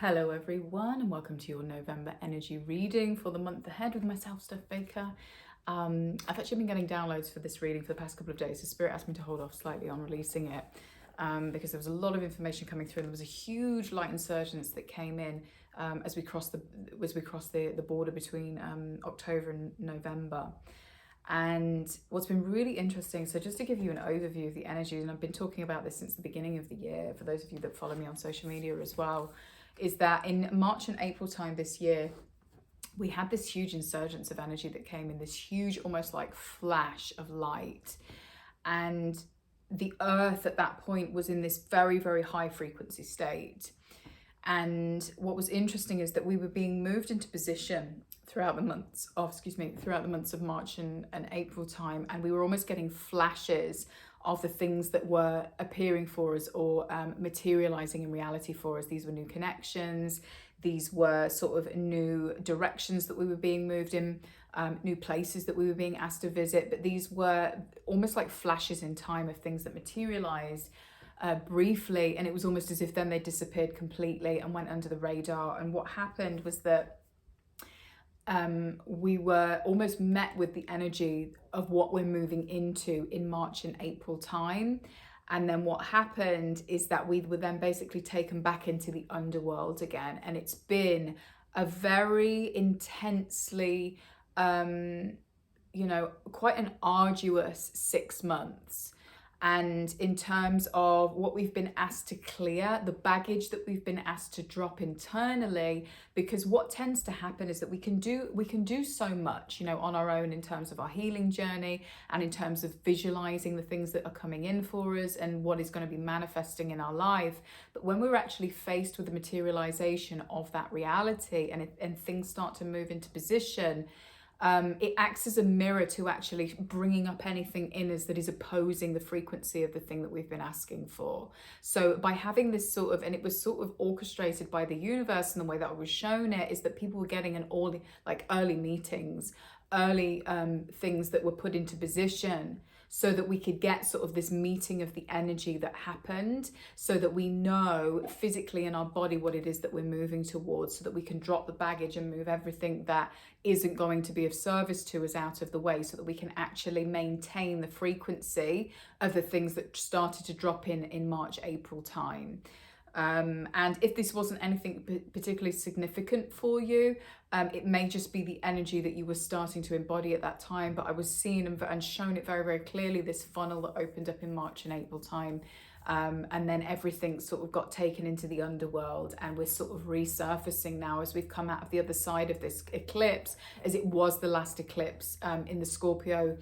Hello everyone and welcome to your November energy reading for the month ahead with myself, Steph Baker. I've actually been getting downloads for this reading for the past couple of days, so Spirit asked me to hold off slightly on releasing it because there was a lot of information coming through and there was a huge light insurgence that came in as we crossed the border between October and November. And what's been really interesting, so just to give you an overview of the energies, and I've been talking about this since the beginning of the year for those of you that follow me on social media as well, is that in March and April time this year, we had this huge insurgence of energy that came in, this huge, almost like flash of light. And the earth at that point was in this very, very high frequency state. And what was interesting is that we were being moved into position throughout the months of March and April time. And we were almost getting flashes of the things that were appearing for us or materializing in reality for us. These were new connections. These were sort of new directions that we were being moved in, new places that we were being asked to visit. But these were almost like flashes in time of things that materialized briefly. And it was almost as if then they disappeared completely and went under the radar. And what happened was that we were almost met with the energy of what we're moving into in March and April time. And then what happened is that we were then basically taken back into the underworld again. And it's been a very intensely, quite an arduous 6 months. And in terms of what we've been asked to clear, the baggage that we've been asked to drop internally, because what tends to happen is that we can do so much, on our own in terms of our healing journey and in terms of visualizing the things that are coming in for us and what is going to be manifesting in our life. But when we're actually faced with the materialization of that reality and things start to move into position, it acts as a mirror to actually bringing up anything in us that is opposing the frequency of the thing that we've been asking for. So by having this and it was sort of orchestrated by the universe, and the way that I was shown it is that people were getting early meetings, early things that were put into position, so that we could get sort of this meeting of the energy that happened, so that we know physically in our body what it is that we're moving towards, so that we can drop the baggage and move everything that isn't going to be of service to us out of the way, so that we can actually maintain the frequency of the things that started to drop in March, April time. And if this wasn't anything particularly significant for you, it may just be the energy that you were starting to embody at that time. But I was seeing and shown it very, very clearly, this funnel that opened up in March and April time. And then everything sort of got taken into the underworld, and we're sort of resurfacing now as we've come out of the other side of this eclipse, as it was the last eclipse in the Scorpio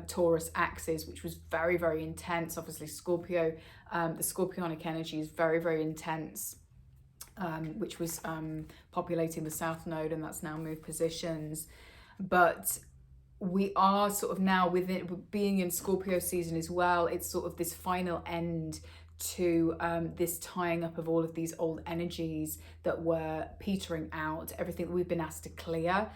Taurus axis, which was very, very intense. Obviously Scorpio, the Scorpionic energy is very, very intense, which was populating the South Node, and that's now moved positions. But we are sort of now within being in Scorpio season as well. It's sort of this final end to this tying up of all of these old energies that were petering out, everything that we've been asked to clear.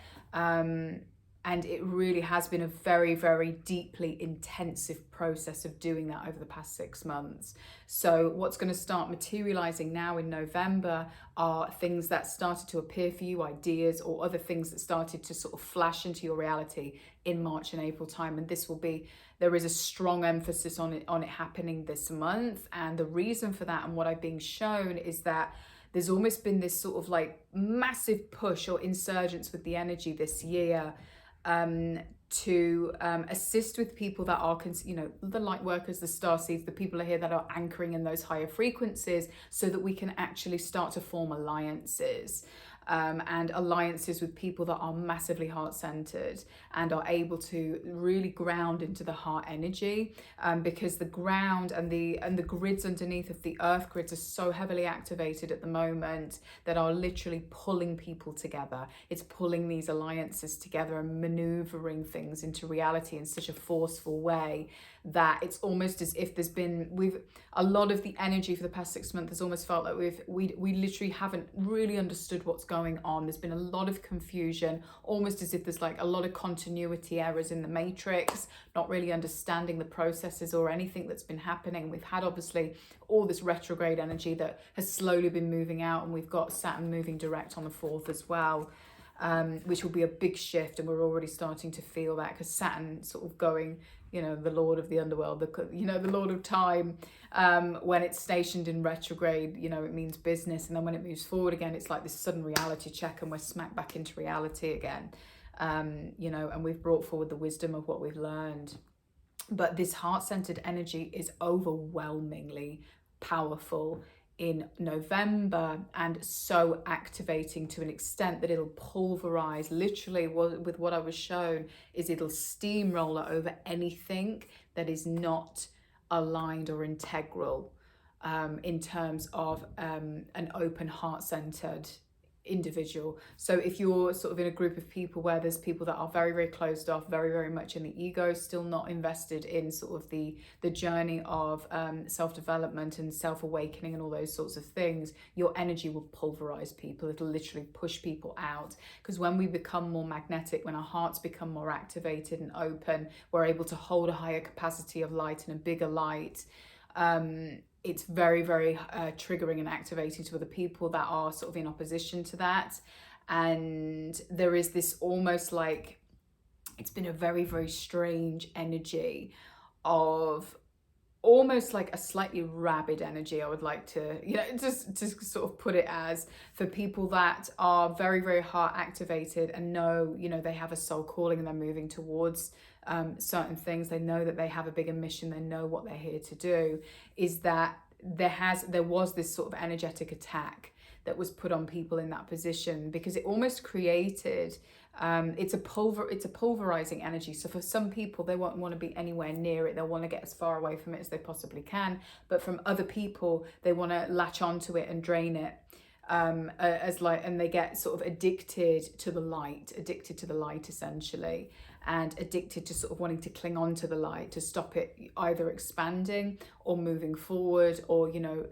And it really has been a very, very deeply intensive process of doing that over the past 6 months. So what's going to start materializing now in November are things that started to appear for you, ideas or other things that started to sort of flash into your reality in March and April time. And there is a strong emphasis on it happening this month. And the reason for that, and what I've been shown, is that there's almost been this sort of like massive push or insurgence with the energy this year, to assist with people that are, the light workers, the starseeds, the people are here that are anchoring in those higher frequencies, so that we can actually start to form alliances. And alliances with people that are massively heart-centered and are able to really ground into the heart energy, because the ground and the grids underneath of the earth grids are so heavily activated at the moment that are literally pulling people together. It's pulling these alliances together and maneuvering things into reality in such a forceful way that it's almost as if a lot of the energy for the past 6 months has almost felt like we literally haven't really understood what's going going on. There's been a lot of confusion, almost as if there's like a lot of continuity errors in the matrix, not really understanding the processes or anything that's been happening. We've had obviously all this retrograde energy that has slowly been moving out, and we've got Saturn moving direct on the 4th as well. Which will be a big shift, and we're already starting to feel that, because Saturn sort of going, you know, the Lord of the underworld, the Lord of time, when it's stationed in retrograde, you know, it means business, and then when it moves forward again, it's like this sudden reality check, and we're smacked back into reality again, you know, and we've brought forward the wisdom of what we've learned. But this heart-centered energy is overwhelmingly powerful in November, and so activating to an extent that it'll pulverize. Literally, with what I was shown, is it'll steamroller over anything that is not aligned or integral, in terms of an open, heart-centered individual. So if you're sort of in a group of people where there's people that are very, very closed off, very, very much in the ego, still not invested in sort of the journey of self-development and self-awakening and all those sorts of things, your energy will pulverize people. It'll literally push people out, because when we become more magnetic, when our hearts become more activated and open, we're able to hold a higher capacity of light and a bigger light. It's very, very triggering and activating to other people that are sort of in opposition to that. And there is this almost like, it's been a very, very strange energy of almost like a slightly rabid energy, I would like to, you know, just sort of put it as, for people that are very, very heart activated and know, you know, they have a soul calling and they're moving towards certain things. They know that they have a bigger mission. They know what they're here to do. Is that there was this sort of energetic attack that was put on people in that position, because it almost created it's a pulverizing energy. So for some people, they won't want to be anywhere near it. They'll want to get as far away from it as they possibly can. But from other people, they want to latch onto it and drain it, and they get sort of addicted to the light essentially, and addicted to sort of wanting to cling on to the light to stop it either expanding or moving forward, or, you know,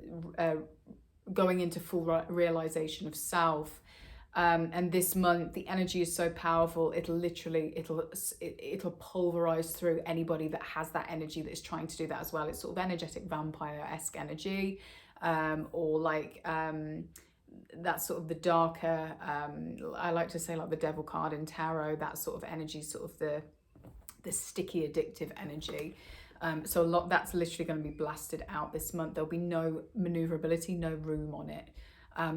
going into full realization of self. And this month, the energy is so powerful, it'll pulverize through anybody that has that energy that is trying to do that as well. It's sort of energetic vampire-esque energy, or like that's sort of the darker, I like to say like the devil card in tarot, that sort of energy, sort of the sticky addictive energy. So a lot that's literally going to be blasted out this month. There'll be no maneuverability, no room on it,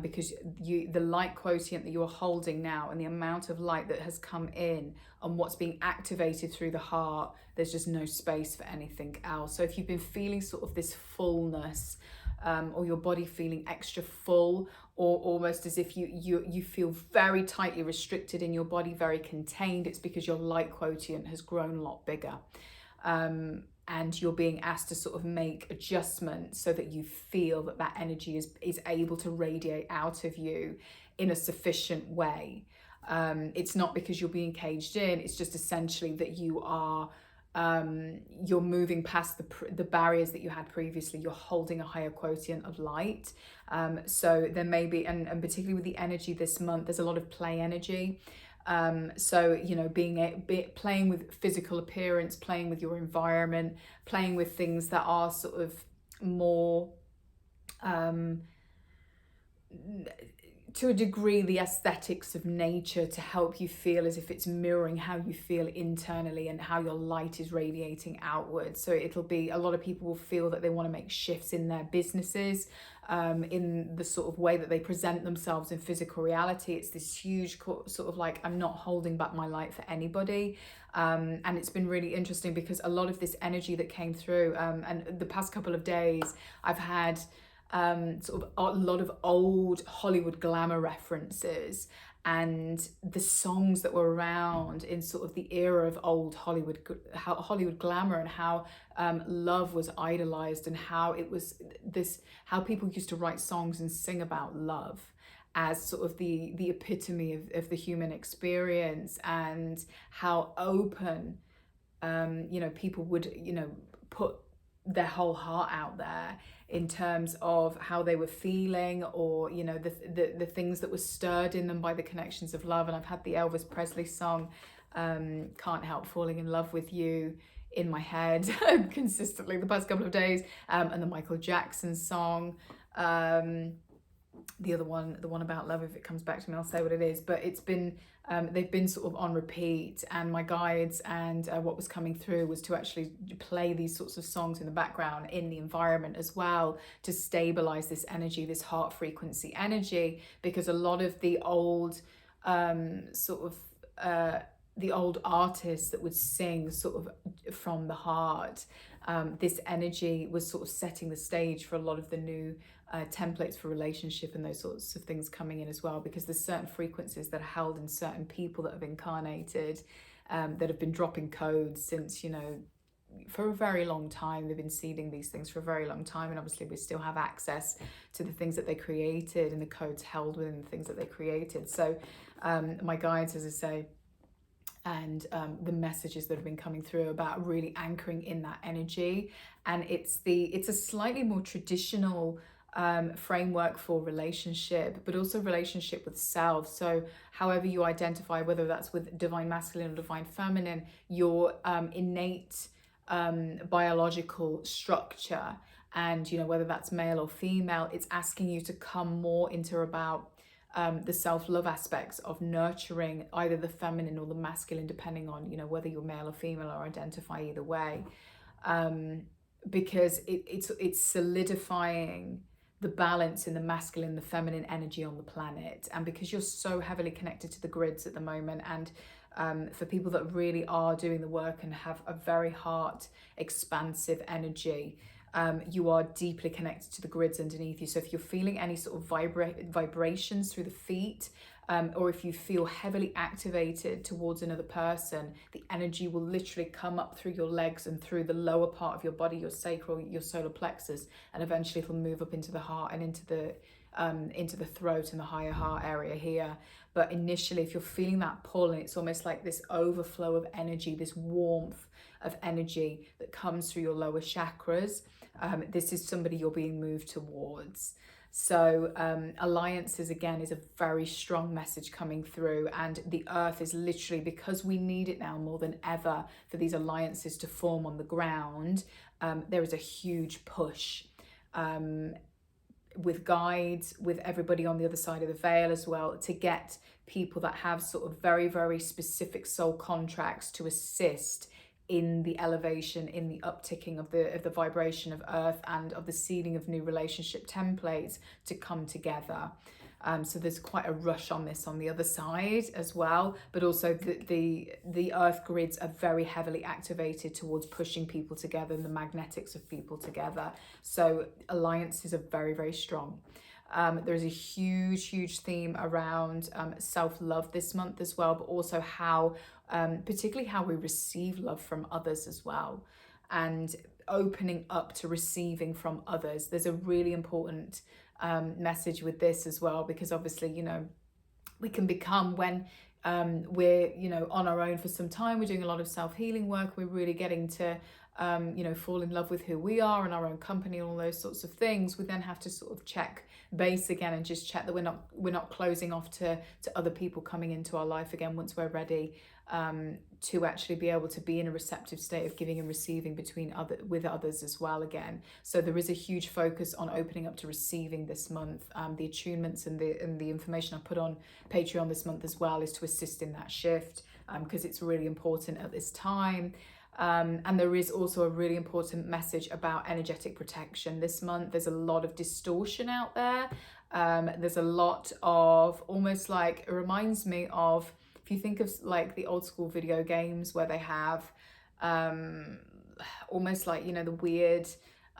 because the light quotient that you're holding now, and the amount of light that has come in and what's being activated through the heart, there's just no space for anything else. So if you've been feeling sort of this fullness, or your body feeling extra full, or almost as if you feel very tightly restricted in your body, very contained, it's because your light quotient has grown a lot bigger. And you're being asked to sort of make adjustments so that you feel that energy is able to radiate out of you in a sufficient way. It's not because you're being caged in, it's just essentially that you are you're moving past the barriers that you had previously. You're holding a higher quotient of light. So there may be, and particularly with the energy this month, there's a lot of play energy. So, you know, playing with physical appearance, playing with your environment, playing with things that are sort of more, to a degree, the aesthetics of nature, to help you feel as if it's mirroring how you feel internally and how your light is radiating outwards. So it'll be, a lot of people will feel that they want to make shifts in their businesses, in the sort of way that they present themselves in physical reality. It's this huge sort of like, I'm not holding back my light for anybody. And it's been really interesting because a lot of this energy that came through, and the past couple of days, I've had sort of a lot of old Hollywood glamour references, and the songs that were around in sort of the era of old Hollywood glamour, and how love was idolized, and how it was how people used to write songs and sing about love as sort of the epitome of the human experience, and how open you know, people would, you know, put their whole heart out there in terms of how they were feeling, or you know, the things that were stirred in them by the connections of love. And I've had the Elvis Presley song, Can't Help Falling in Love with You, in my head consistently the past couple of days, and the Michael Jackson song, the other one, the one about love, if it comes back to me I'll say what it is, but it's been they've been sort of on repeat, and my guides and what was coming through was to actually play these sorts of songs in the background in the environment as well, to stabilize this energy, this heart frequency energy, because a lot of the old the old artists that would sing sort of from the heart, this energy was sort of setting the stage for a lot of the new templates for relationship and those sorts of things coming in as well, because there's certain frequencies that are held in certain people that have incarnated, that have been dropping codes since, you know, for a very long time. They've been seeding these things for a very long time, and obviously we still have access to the things that they created and the codes held within the things that they created. So my guides, as I say, and the messages that have been coming through about really anchoring in that energy, and it's a slightly more traditional framework for relationship, but also relationship with self. So however you identify, whether that's with divine masculine or divine feminine, your innate biological structure, and you know, whether that's male or female, it's asking you to come more into about the self-love aspects of nurturing either the feminine or the masculine, depending on, you know, whether you're male or female or identify either way, because it's solidifying the balance in the masculine and the feminine energy on the planet. And because you're so heavily connected to the grids at the moment, and for people that really are doing the work and have a very heart expansive energy, you are deeply connected to the grids underneath you. So if you're feeling any sort of vibrations through the feet, or if you feel heavily activated towards another person, the energy will literally come up through your legs and through the lower part of your body, your sacral, your solar plexus, and eventually it'll move up into the heart and into the throat and the higher heart area here. But initially, if you're feeling that pull, and it's almost like this overflow of energy, this warmth of energy that comes through your lower chakras, this is somebody you're being moved towards. So alliances, again, is a very strong message coming through, and the earth is literally, because we need it now more than ever for these alliances to form on the ground, there is a huge push with guides, with everybody on the other side of the veil as well, to get people that have sort of very, very specific soul contracts to assist in the elevation, in the upticking of the vibration of earth, and of the seeding of new relationship templates to come together. So there's quite a rush on this on the other side as well, but also the earth grids are very heavily activated towards pushing people together and the magnetics of people together. So alliances are very, very strong. There's a huge theme around self-love this month as well, but also how particularly how we receive love from others as well, and opening up to receiving from others. There's a really important message with this as well, because obviously, you know, we can become, when we're, you know, on our own for some time, we're doing a lot of self-healing work, we're really getting to you know, fall in love with who we are and our own company and all those sorts of things. We then have to sort of check base again and just check that we're not closing off to other people coming into our life again once we're ready to actually be able to be in a receptive state of giving and receiving with others as well again. So there is a huge focus on opening up to receiving this month. The attunements and the information I put on Patreon this month as well is to assist in that shift, because it's really important at this time. And there is also a really important message about energetic protection this month. There's a lot of distortion out there. There's a lot of, almost like, it reminds me of, if you think of like the old school video games where they have almost like, you know, the weird,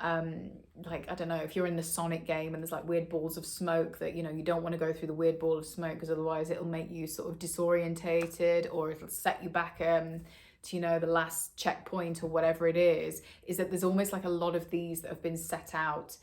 like, I don't know, if you're in the Sonic game and there's like weird balls of smoke that, you know, you don't want to go through the weird ball of smoke because otherwise it'll make you sort of disorientated, or it'll set you back to, you know, the last checkpoint or whatever it is that there's almost like a lot of these that have been set out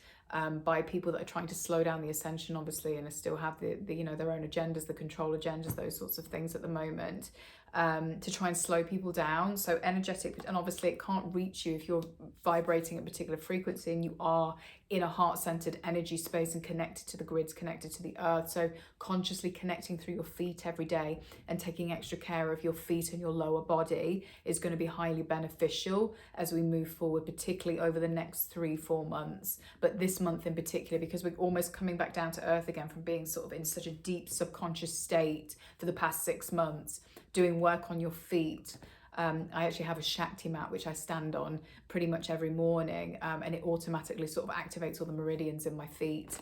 by people that are trying to slow down the ascension, obviously, and still have the you know, their own agendas, the control agendas, those sorts of things at the moment. to try and slow people down. So energetic, and obviously it can't reach you if you're vibrating a particular frequency and you are in a heart-centered energy space and connected to the grids, connected to the earth. So consciously connecting through your feet every day and taking extra care of your feet and your lower body is going to be highly beneficial as we move forward, particularly over the next 3-4 months. But this month in particular, because we're almost coming back down to earth again from being sort of in such a deep subconscious state for the past 6 months, doing work on your feet. I actually have a Shakti mat which I stand on pretty much every morning, and it automatically sort of activates all the meridians in my feet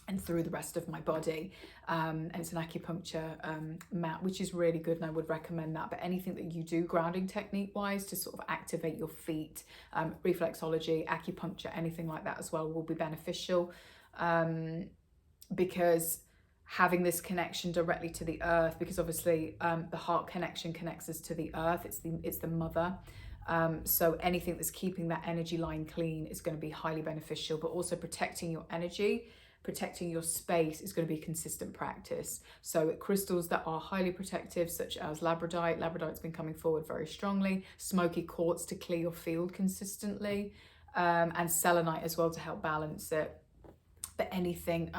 and through the rest of my body, and it's an acupuncture mat, which is really good, and I would recommend that. But anything that you do grounding technique wise to sort of activate your feet, reflexology, acupuncture, anything like that as well will be beneficial, because having this connection directly to the earth, because obviously the heart connection connects us to the earth, it's the mother. So anything that's keeping that energy line clean is going to be highly beneficial, but also protecting your energy, protecting your space is going to be consistent practice. So crystals that are highly protective, such as labradorite's been coming forward very strongly, smoky quartz to clear your field consistently, and selenite as well to help balance it. But anything,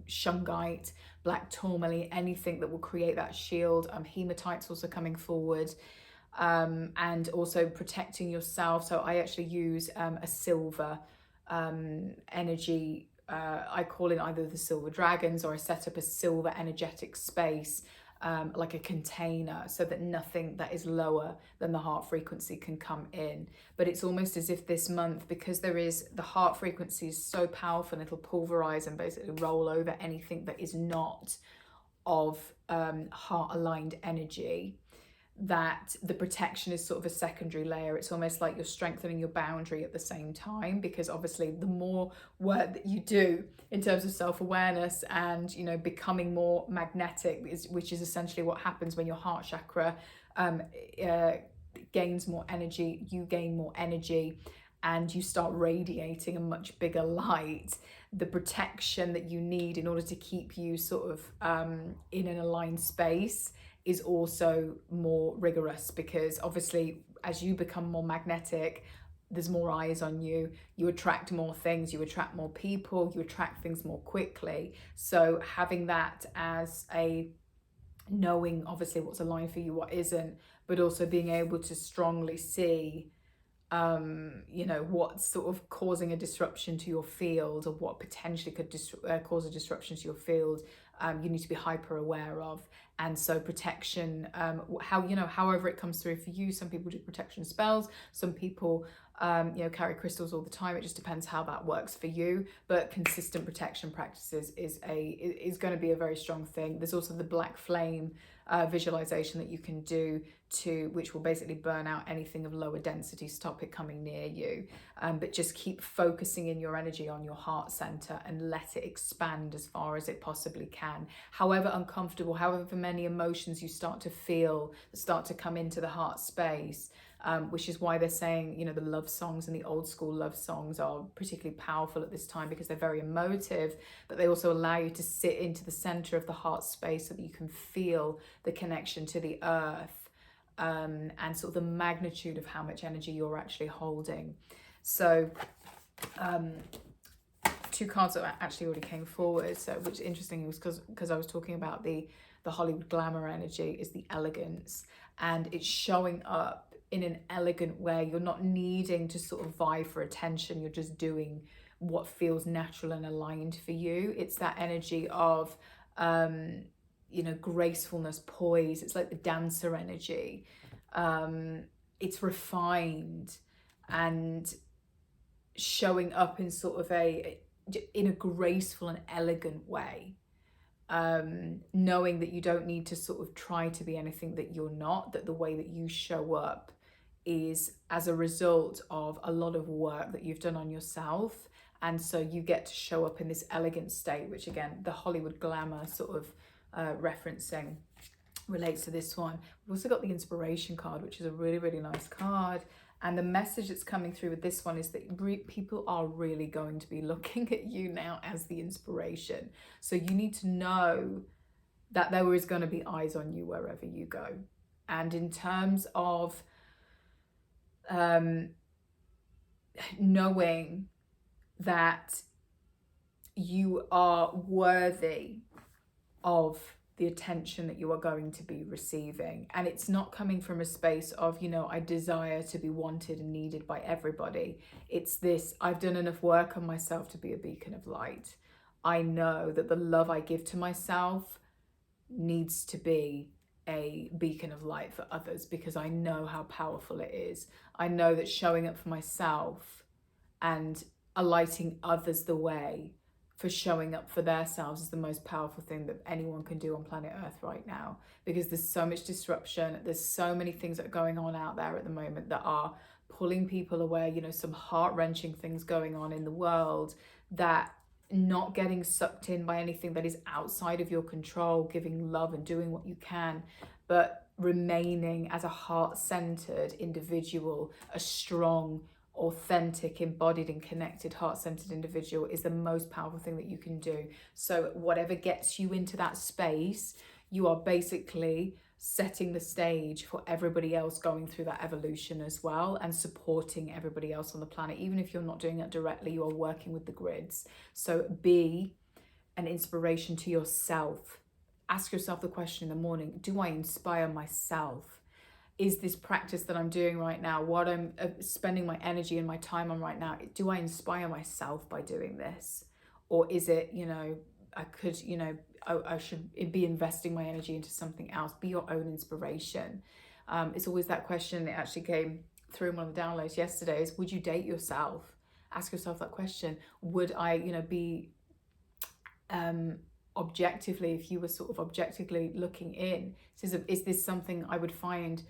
shungite, black tourmaline, anything that will create that shield. Hematite's also coming forward, and also protecting yourself. So I actually use a silver energy. I call in either the silver dragons, or I set up a silver energetic space, like a container, so that nothing that is lower than the heart frequency can come in. But it's almost as if this month, because the heart frequency is so powerful, and it'll pulverize and basically roll over anything that is not of heart aligned energy, that the protection is sort of a secondary layer. It's almost like you're strengthening your boundary at the same time, because obviously the more work that you do in terms of self-awareness and becoming more magnetic, which is essentially what happens when your heart chakra gains more energy, you gain more energy, and you start radiating a much bigger light. The protection that you need in order to keep you sort of in an aligned space is also more rigorous, because obviously as you become more magnetic, there's more eyes on you, you attract more things, you attract more people, you attract things more quickly. So having that as a knowing obviously what's aligned for you, what isn't, but also being able to strongly see what's sort of causing a disruption to your field, or what potentially could cause a disruption to your field, you need to be hyper aware of. And so protection, however it comes through for you. Some people do protection spells, some people carry crystals all the time. It just depends how that works for you. But consistent protection practices is going to be a very strong thing. There's also the black flame visualization that you can do which will basically burn out anything of lower density, stop it coming near you. But just keep focusing in your energy on your heart center and let it expand as far as it possibly can. However uncomfortable, however many emotions you start to feel start to come into the heart space, which is why they're saying, the love songs and the old school love songs are particularly powerful at this time, because they're very emotive, but they also allow you to sit into the center of the heart space so that you can feel the connection to the earth, and sort of the magnitude of how much energy you're actually holding. So 2 cards that actually already came forward, so which is interesting, was because I was talking about the Hollywood glamour energy, is the elegance, and it's showing up in an elegant way. You're not needing to sort of vie for attention, you're just doing what feels natural and aligned for you. It's that energy of gracefulness, poise. It's like the dancer energy. It's refined and showing up in sort of in a graceful and elegant way, knowing that you don't need to sort of try to be anything that you're not, that the way that you show up is as a result of a lot of work that you've done on yourself. And so you get to show up in this elegant state, which again, the Hollywood glamour sort of referencing relates to this one. We've also got the inspiration card, which is a really, really nice card. And the message that's coming through with this one is that people are really going to be looking at you now as the inspiration. So you need to know that there is going to be eyes on you wherever you go. And in terms of knowing that you are worthy of the attention that you are going to be receiving, and it's not coming from a space of, you know, I desire to be wanted and needed by everybody. It's this: I've done enough work on myself to be a beacon of light. I know that the love I give to myself needs to be a beacon of light for others, because I know how powerful it is. I know that showing up for myself and alighting others the way for showing up for themselves is the most powerful thing that anyone can do on planet Earth right now, because there's so much disruption. There's so many things that are going on out there at the moment that are pulling people away. You know, some heart-wrenching things going on in the world, that not getting sucked in by anything that is outside of your control, giving love and doing what you can, but remaining as a heart-centered individual, a strong, authentic, embodied and connected, heart-centered individual is the most powerful thing that you can do. So whatever gets you into that space, you are basically setting the stage for everybody else going through that evolution as well, and supporting everybody else on the planet. Even if you're not doing it directly, you are working with the grids. So be an inspiration to yourself. Ask yourself the question in the morning: do I inspire myself? Is this practice that I'm doing right now, what I'm spending my energy and my time on right now, do I inspire myself by doing this? Or is it, you know, I could, you know, I should be investing my energy into something else? Be your own inspiration. It's always that question. It actually came through in one of the downloads yesterday, is would you date yourself? Ask yourself that question. Would I, you know, be objectively, if you were sort of objectively looking in, is this something I would find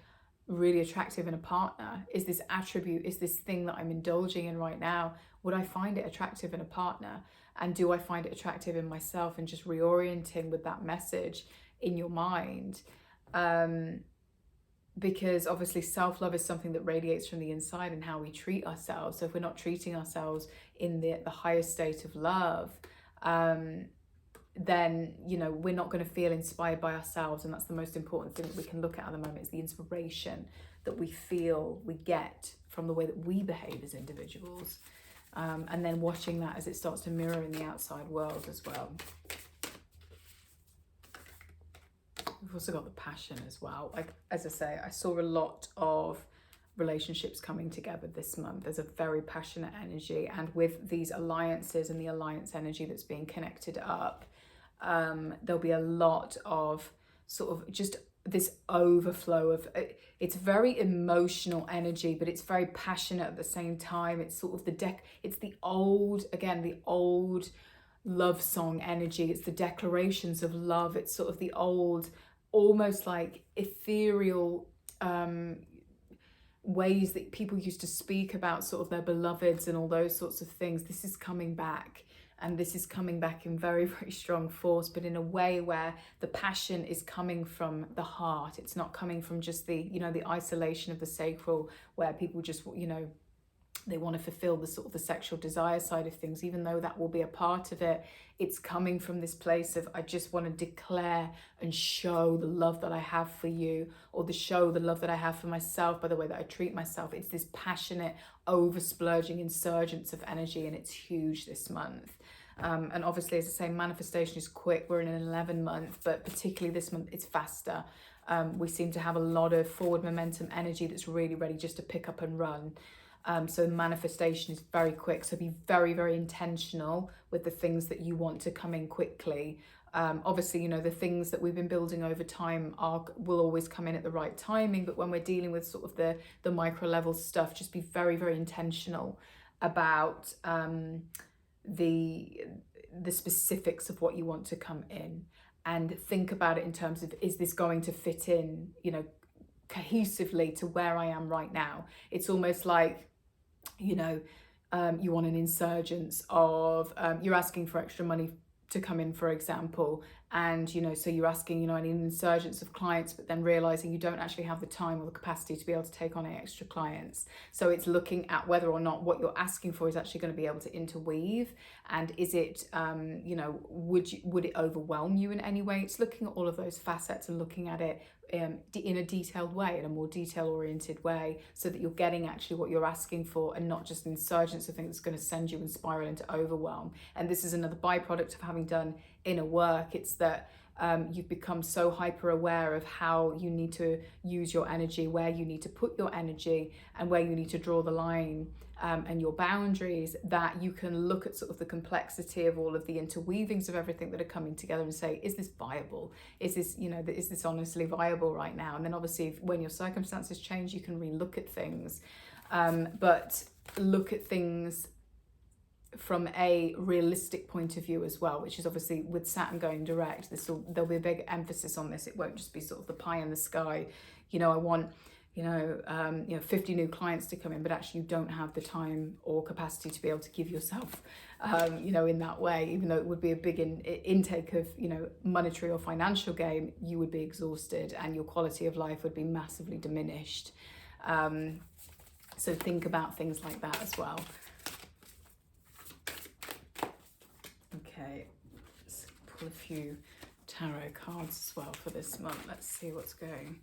really attractive in a partner? Is this attribute, is this thing that I'm indulging in right now, would I find it attractive in a partner? And do I find it attractive in myself? And just reorienting with that message in your mind, because obviously self-love is something that radiates from the inside and how we treat ourselves. So if we're not treating ourselves in the highest state of love, then, you know, we're not going to feel inspired by ourselves. And that's the most important thing that we can look at the moment, is the inspiration that we feel we get from the way that we behave as individuals, and then watching that as it starts to mirror in the outside world as well. We've also got the passion as well. Like, as I say, I saw a lot of relationships coming together this month. There's a very passionate energy, and with these alliances and the alliance energy that's being connected up, there'll be a lot of sort of just this overflow of, it's very emotional energy, but it's very passionate at the same time. It's sort of it's the old love song energy. It's the declarations of love. It's sort of the old, almost like ethereal ways that people used to speak about sort of their beloveds and all those sorts of things. This is coming back, and this is coming back in very, very strong force, but in a way where the passion is coming from the heart. It's not coming from just the, you know, the isolation of the sacral, where people just, you know, they want to fulfill the sort of the sexual desire side of things, even though that will be a part of it. It's coming from this place of, I just want to declare and show the love that I have for you, or show the love that I have for myself by the way that I treat myself. It's this passionate, over splurging insurgence of energy, and it's huge this month. And obviously, as I say, manifestation is quick. We're in an 11 month, but particularly this month, it's faster. We seem to have a lot of forward momentum energy that's really ready just to pick up and run. So manifestation is very quick. So be very, very intentional with the things that you want to come in quickly. Obviously, you know, the things that we've been building over time will always come in at the right timing. But when we're dealing with sort of the micro level stuff, just be very, very intentional about the specifics of what you want to come in, and think about it in terms of, is this going to fit in, you know, cohesively to where I am right now? It's almost like, you know, you want an insurgence of, you're asking for extra money to come in, for example, And, you know, so you're asking, you know, I need an insurgence of clients, but then realizing you don't actually have the time or the capacity to be able to take on any extra clients. So it's looking at whether or not what you're asking for is actually going to be able to interweave, and is it, you know, would it overwhelm you in any way? It's looking at all of those facets and looking at it in a detailed way, in a more detail-oriented way, so that you're getting actually what you're asking for, and not just an insurgence of things that's going to send you and spiral into overwhelm. And this is another byproduct of having done inner work. It's that you've become so hyper aware of how you need to use your energy, where you need to put your energy, and where you need to draw the line, and your boundaries, that you can look at sort of the complexity of all of the interweavings of everything that are coming together and say, is this viable? Is this, you know, is this honestly viable right now? And then obviously when your circumstances change, you can relook at things, but look at things from a realistic point of view as well, which is obviously with Saturn going direct, there'll be a big emphasis on this. It won't just be sort of the pie in the sky, you know, I want, you know, 50 new clients to come in, but actually you don't have the time or capacity to be able to give yourself, you know, in that way. Even though it would be a big intake of, you know, monetary or financial gain, you would be exhausted and your quality of life would be massively diminished. So think about things like that as well. Okay, let's pull a few tarot cards as well for this month. Let's see what's going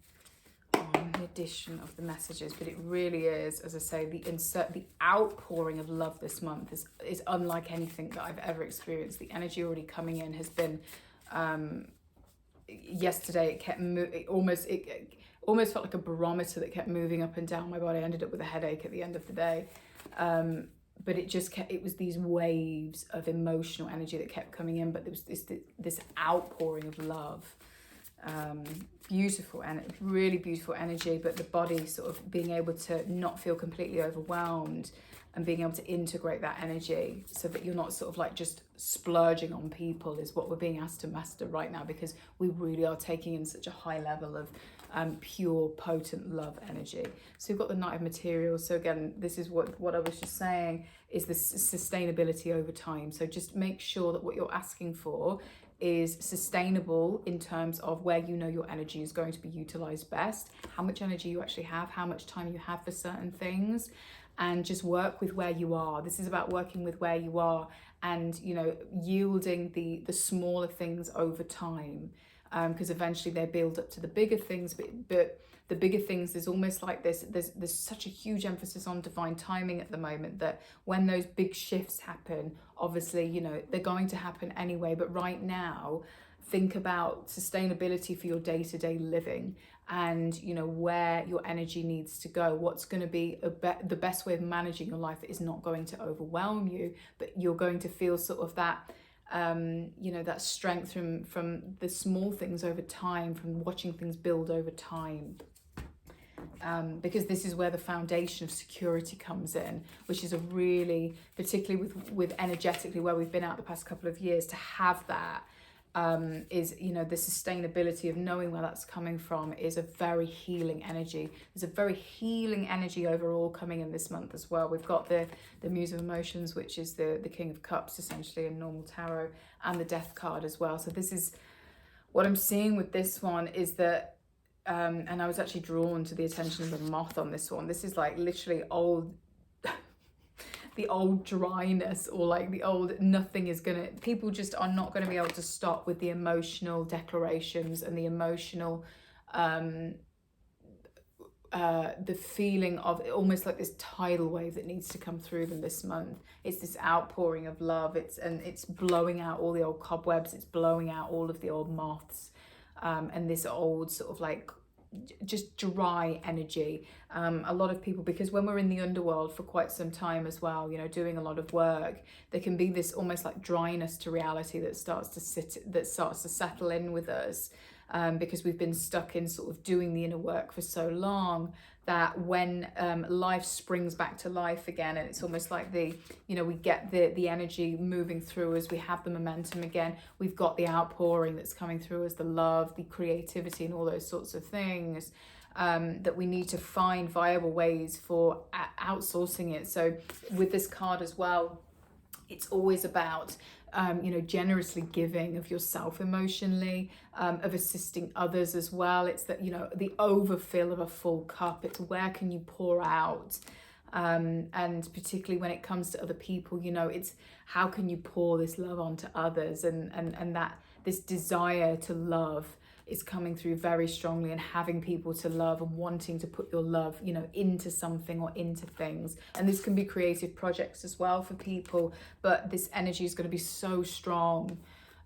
on, the addition of the messages. But it really is, as I say, the outpouring of love this month is unlike anything that I've ever experienced. The energy already coming in has been, yesterday it kept it almost felt like a barometer that kept moving up and down my body. I ended up with a headache at the end of the day. But it was these waves of emotional energy that kept coming in, but there was this outpouring of love. Beautiful and really beautiful energy, but the body sort of being able to not feel completely overwhelmed and being able to integrate that energy so that you're not sort of like just splurging on people is what we're being asked to master right now, because we really are taking in such a high level of pure, potent love energy. So you've got the Knight of Materials. So again, this is what I was just saying, is the sustainability over time. So just make sure that what you're asking for is sustainable in terms of where you know your energy is going to be utilized best, how much energy you actually have, how much time you have for certain things, and just work with where you are. This is about working with where you are and, you know, yielding the smaller things over time, because eventually they build up to the bigger things, but the bigger things, there's almost like there's such a huge emphasis on divine timing at the moment, that when those big shifts happen, obviously, you know, they're going to happen anyway, but right now think about sustainability for your day-to-day living, and, you know, where your energy needs to go. What's going to be the best way of managing your life that is not going to overwhelm you, but you're going to feel sort of that you know, that strength from the small things over time, from watching things build over time. Because this is where the foundation of security comes in, which is a really, particularly with energetically where we've been out the past couple of years, to have that is, you know, the sustainability of knowing where that's coming from is a very healing energy. There's a very healing energy overall coming in this month as well. We've got the Muse of Emotions, which is the King of Cups essentially in normal tarot, and the Death card as well. So this is what I'm seeing with this one, is that and I was actually drawn to the attention of the moth on this one. This is like literally the old dryness, or like the old nothing is gonna, people just are not going to be able to stop with the emotional declarations and the emotional the feeling of almost like this tidal wave that needs to come through them this month. It's this outpouring of love. It's blowing out all the old cobwebs, it's blowing out all of the old moths, and this old sort of like just dry energy. A lot of people, because when we're in the underworld for quite some time as well, you know, doing a lot of work, there can be this almost like dryness to reality that starts to settle in with us, because we've been stuck in sort of doing the inner work for so long, that when life springs back to life again, and it's almost like we get the energy moving through us, we have the momentum again, we've got the outpouring that's coming through us, the love, the creativity, and all those sorts of things, that we need to find viable ways for outsourcing it. So with this card as well, It's always about, generously giving of yourself emotionally, of assisting others as well. It's that, the overfill of a full cup. It's where can you pour out? And particularly when it comes to other people, it's how can you pour this love onto others, and that this desire to love is coming through very strongly, and having people to love and wanting to put your love, into something or into things. And this can be creative projects as well for people, but this energy is going to be so strong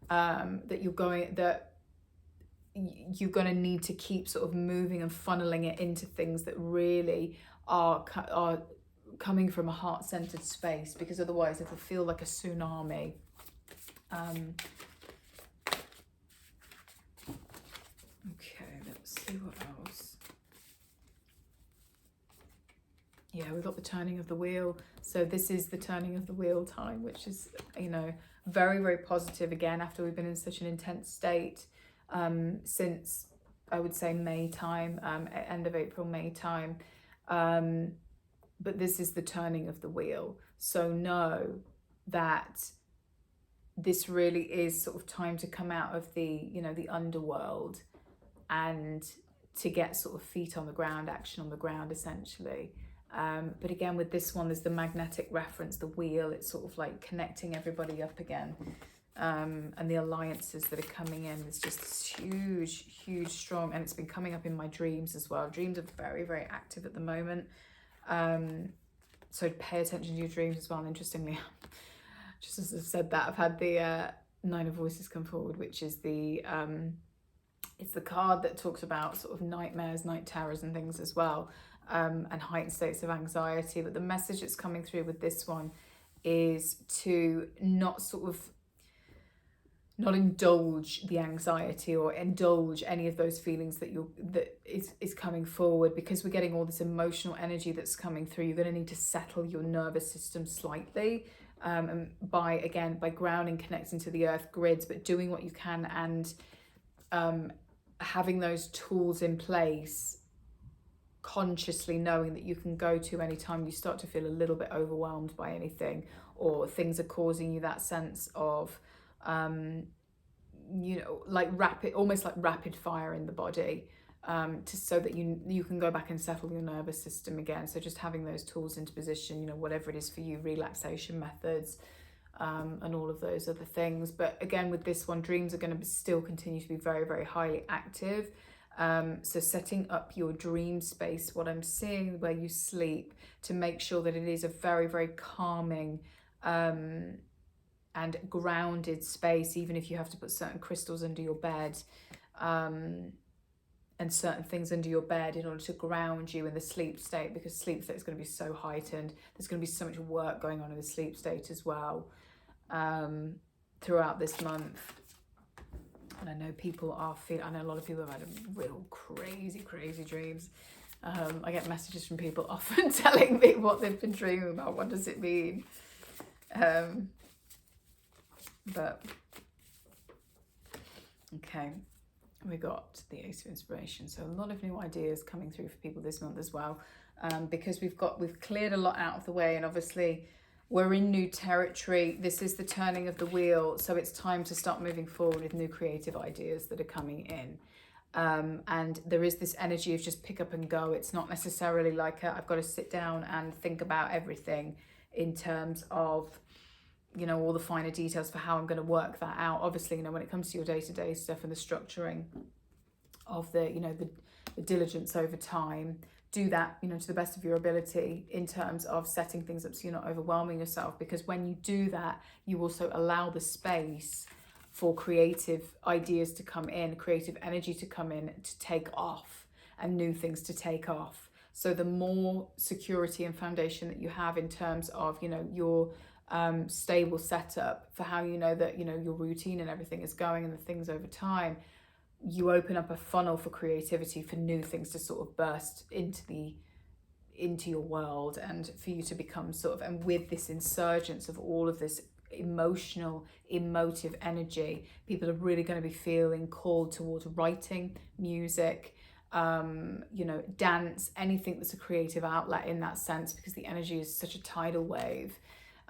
that you're going to need to keep sort of moving and funneling it into things that really are coming from a heart-centered space, because otherwise it'll feel like a tsunami. Okay, let's see what else. Yeah, we've got the turning of the wheel. So this is the turning of the wheel time, which is, very, very positive again, after we've been in such an intense state since, I would say, May time, end of April, May time. But this is the turning of the wheel. So know that this really is sort of time to come out of the, the underworld, and to get sort of feet on the ground, action on the ground, essentially. But again, with this one, there's the magnetic reference, the wheel. It's sort of like connecting everybody up again. And the alliances that are coming in. It's just this huge, huge, strong, and it's been coming up in my dreams as well. Dreams are very, very active at the moment. So pay attention to your dreams as well. And interestingly, just as I've said that, I've had the Nine of Voices come forward, which is the it's the card that talks about sort of nightmares, night terrors and things as well, and heightened states of anxiety. But the message that's coming through with this one is to not indulge the anxiety or indulge any of those feelings that is coming forward, because we're getting all this emotional energy that's coming through. You're going to need to settle your nervous system slightly, and by grounding, connecting to the earth grids, but doing what you can, and having those tools in place, consciously knowing that you can go to anytime you start to feel a little bit overwhelmed by anything, or things are causing you that sense of almost like rapid fire in the body, so that you can go back and settle your nervous system again. So just having those tools into position, whatever it is for you, relaxation methods, and all of those other things. But again, with this one, dreams are going to still continue to be very, very highly active. So setting up your dream space, what I'm seeing where you sleep, to make sure that it is a very, very calming and grounded space, even if you have to put certain crystals under your bed, and certain things under your bed in order to ground you in the sleep state, because sleep state is going to be so heightened. There's going to be so much work going on in the sleep state as well, throughout this month. And I know I know a lot of people have had real crazy dreams. I get messages from people often telling me what they've been dreaming about. What does it mean? But okay, we got the Ace of Inspiration. So a lot of new ideas coming through for people this month as well, because we've cleared a lot out of the way, and obviously we're in new territory. This is the turning of the wheel, so it's time to start moving forward with new creative ideas that are coming in. And there is this energy of just pick up and go. It's not necessarily like I've got to sit down and think about everything in terms of all the finer details for how I'm going to work that out. Obviously, when it comes to your day-to-day stuff and the structuring of the diligence over time, do that, to the best of your ability in terms of setting things up so you're not overwhelming yourself. Because when you do that, you also allow the space for creative ideas to come in, creative energy to come in, to take off, and new things to take off. So the more security and foundation that you have in terms of, your stable setup for how that your routine and everything is going, and the things over time, you open up a funnel for creativity, for new things to sort of burst into your world, and for you to become and with this insurgence of all of this emotive energy, people are really going to be feeling called towards writing, music, dance, anything that's a creative outlet in that sense, because the energy is such a tidal wave.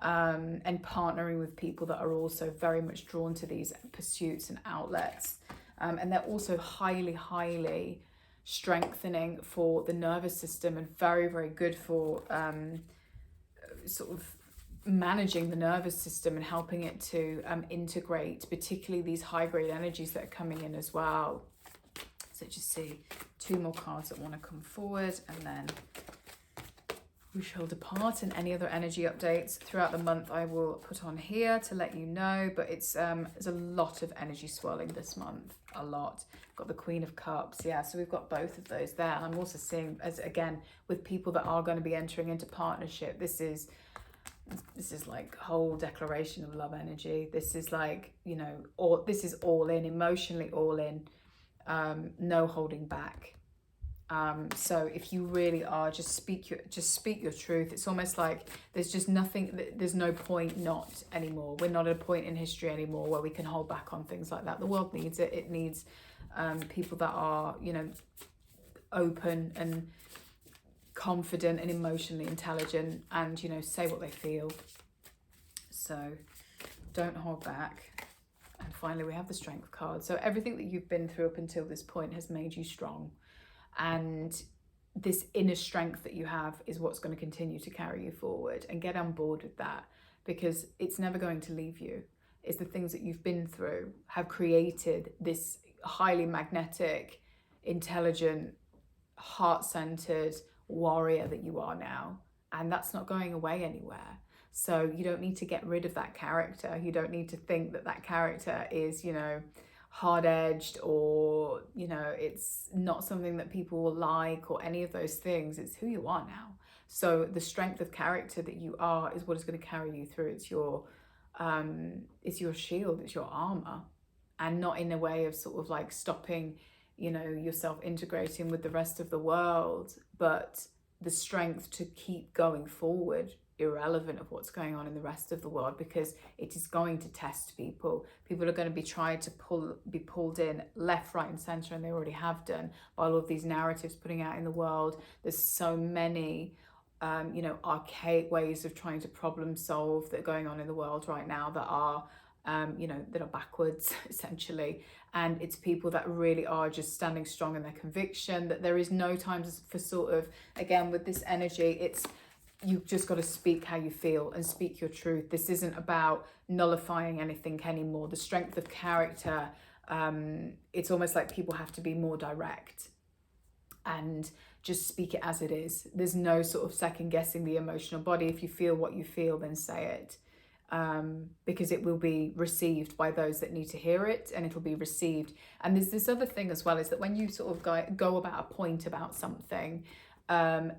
and partnering with people that are also very much drawn to these pursuits and outlets. And they're also highly strengthening for the nervous system and very good for sort of managing the nervous system and helping it to integrate, particularly these high grade energies that are coming in as well. So just see 2 more cards that want to come forward, and then we shall depart. And any other energy updates throughout the month I will put on here to let you know. But it's there's a lot of energy swirling this month, a lot. Got the Queen of Cups, yeah, so we've got both of those there. And I'm also seeing, as again, with people that are going to be entering into partnership, this is like whole declaration of love energy. This is like, you know, this is all in, emotionally all in, no holding back. So if you really are, just speak your truth. It's almost like there's just nothing, there's no point not anymore. We're not at a point in history anymore where we can hold back on things like that. The world needs it. It needs people that are, you know, open and confident and emotionally intelligent, and, you know, say what they feel. So don't hold back. And finally we have the Strength card. So everything that you've been through up until this point has made you strong, and this inner strength that you have is what's going to continue to carry you forward. And get on board with that, because it's never going to leave you. It's the things that you've been through have created this highly magnetic, intelligent, heart-centered warrior that you are now, and that's not going away anywhere. So you don't need to get rid of that character. You don't need to think that that character is, you know, hard-edged, or, you know, it's not something that people will like, or any of those things. It's who you are now. So the strength of character that you are is what is going to carry you through. It's your shield, it's your armor, and not in a way of sort of like stopping, you know, yourself integrating with the rest of the world, but the strength to keep going forward, irrelevant of what's going on in the rest of the world, because it is going to test people. People are going to be trying to be pulled in left, right and center, and they already have done, by all of these narratives putting out in the world. There's so many you know, archaic ways of trying to problem solve that are going on in the world right now that are you know, that are backwards essentially. And it's people that really are just standing strong in their conviction, that there is no time for sort of, again, with this energy, it's, you've just got to speak how you feel and speak your truth. This isn't about nullifying anything anymore. The strength of character, it's almost like people have to be more direct and just speak it as it is. There's no sort of second guessing the emotional body. If you feel what you feel, then say it. Because it will be received by those that need to hear it, and it'll be received. And there's this other thing as well, is that when you sort of go about a point about something,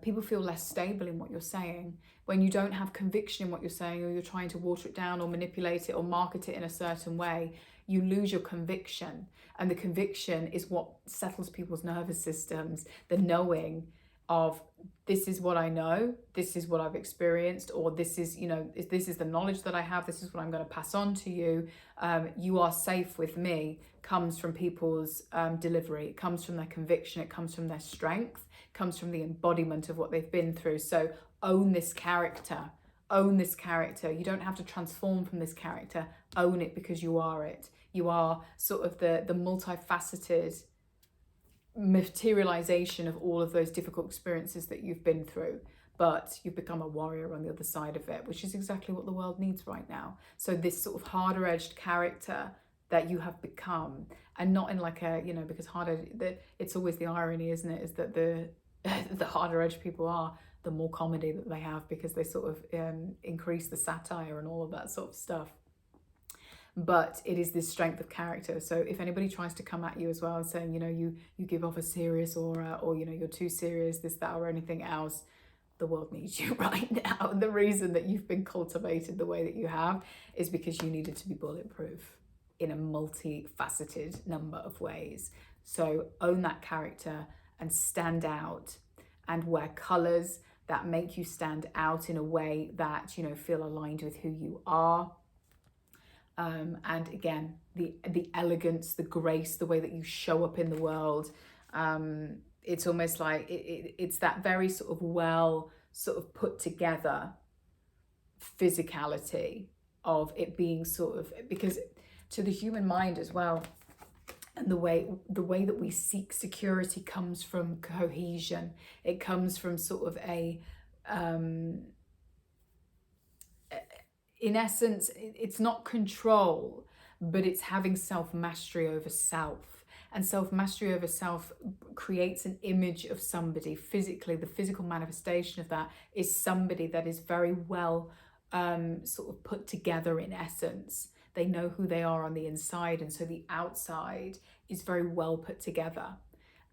people feel less stable in what you're saying. When you don't have conviction in what you're saying, or you're trying to water it down or manipulate it or market it in a certain way, you lose your conviction. And the conviction is what settles people's nervous systems, the knowing of, this is what I know, this is what I've experienced, or this is, you know, this is the knowledge that I have, this is what I'm going to pass on to you. You are safe with me, comes from people's delivery. It comes from their conviction, it comes from their strength, it comes from the embodiment of what they've been through. So own this character, own this character. You don't have to transform from this character, own it, because you are it. You are sort of the multifaceted materialization of all of those difficult experiences that you've been through, but you've become a warrior on the other side of it, which is exactly what the world needs right now. So this sort of harder edged character that you have become, and not in like a, you know, because it's always the irony, isn't it, is that the harder edged people are, the more comedy that they have, because they sort of increase the satire and all of that sort of stuff. But it is this strength of character. So if anybody tries to come at you as well and saying, you know, you give off a serious aura, or, you know, you're too serious, this, that, or anything else, the world needs you right now. And the reason that you've been cultivated the way that you have is because you needed to be bulletproof in a multifaceted number of ways. So own that character and stand out, and wear colors that make you stand out in a way that, you know, feel aligned with who you are. And again, the elegance, the grace, the way that you show up in the world, it's almost like it's that very sort of well sort of put together physicality of it being sort of, because to the human mind as well, and the way that we seek security comes from cohesion. It comes from sort of a in essence, it's not control, but it's having self-mastery over self. And self-mastery over self creates an image of somebody physically. The physical manifestation of that is somebody that is very well sort of put together in essence. They know who they are on the inside, and so the outside is very well put together.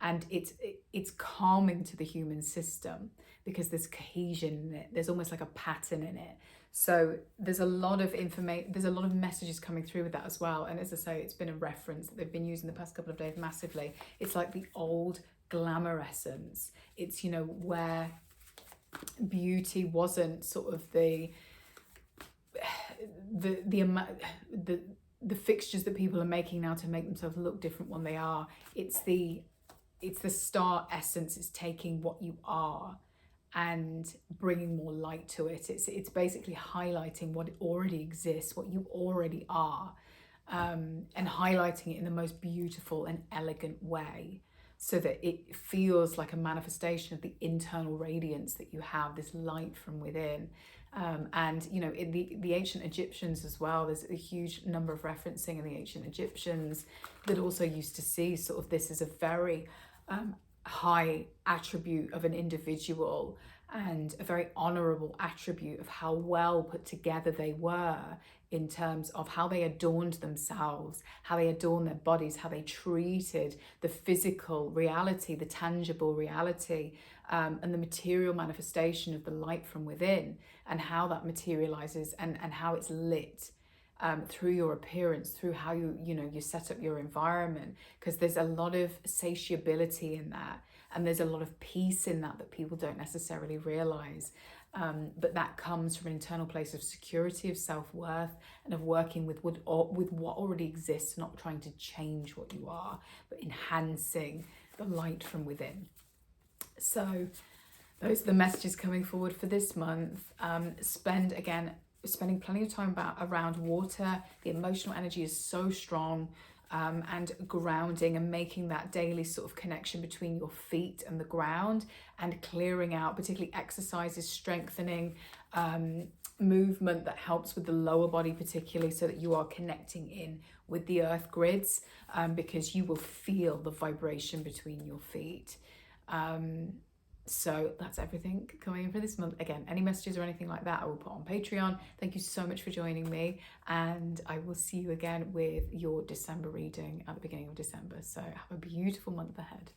And it's calming to the human system because there's cohesion in it. There's almost like a pattern in it. So there's a lot of information, there's a lot of messages coming through with that as well. And as I say, it's been a reference that they've been using the past couple of days massively. It's like the old glamour essence. It's, you know, where beauty wasn't sort of the fixtures that people are making now to make themselves look different when they are. It's the star essence. It's taking what you are and bringing more light to it. It's basically highlighting what already exists, what you already are, and highlighting it in the most beautiful and elegant way, so that it feels like a manifestation of the internal radiance that you have, this light from within. And you know, in the ancient Egyptians as well, there's a huge number of referencing in the ancient Egyptians that also used to see sort of this as a very high attribute of an individual, and a very honorable attribute of how well put together they were in terms of how they adorned themselves, how they adorned their bodies, how they treated the physical reality, the tangible reality, and the material manifestation of the light from within, and how that materializes and how it's lit through your appearance, through how you set up your environment, because there's a lot of satiability in that, and there's a lot of peace in that people don't necessarily realize. But that comes from an internal place of security, of self-worth, and of working with what already exists, not trying to change what you are, but enhancing the light from within. So those are the messages coming forward for this month. Spending plenty of time around water. The emotional energy is so strong, and grounding, and making that daily sort of connection between your feet and the ground, and clearing out, particularly exercises, strengthening, movement that helps with the lower body particularly, so that you are connecting in with the earth grids, because you will feel the vibration between your feet. So that's everything coming in for this month. Again, any messages or anything like that I will put on Patreon. Thank you so much for joining me, and I will see you again with your December reading at the beginning of December. So have a beautiful month ahead.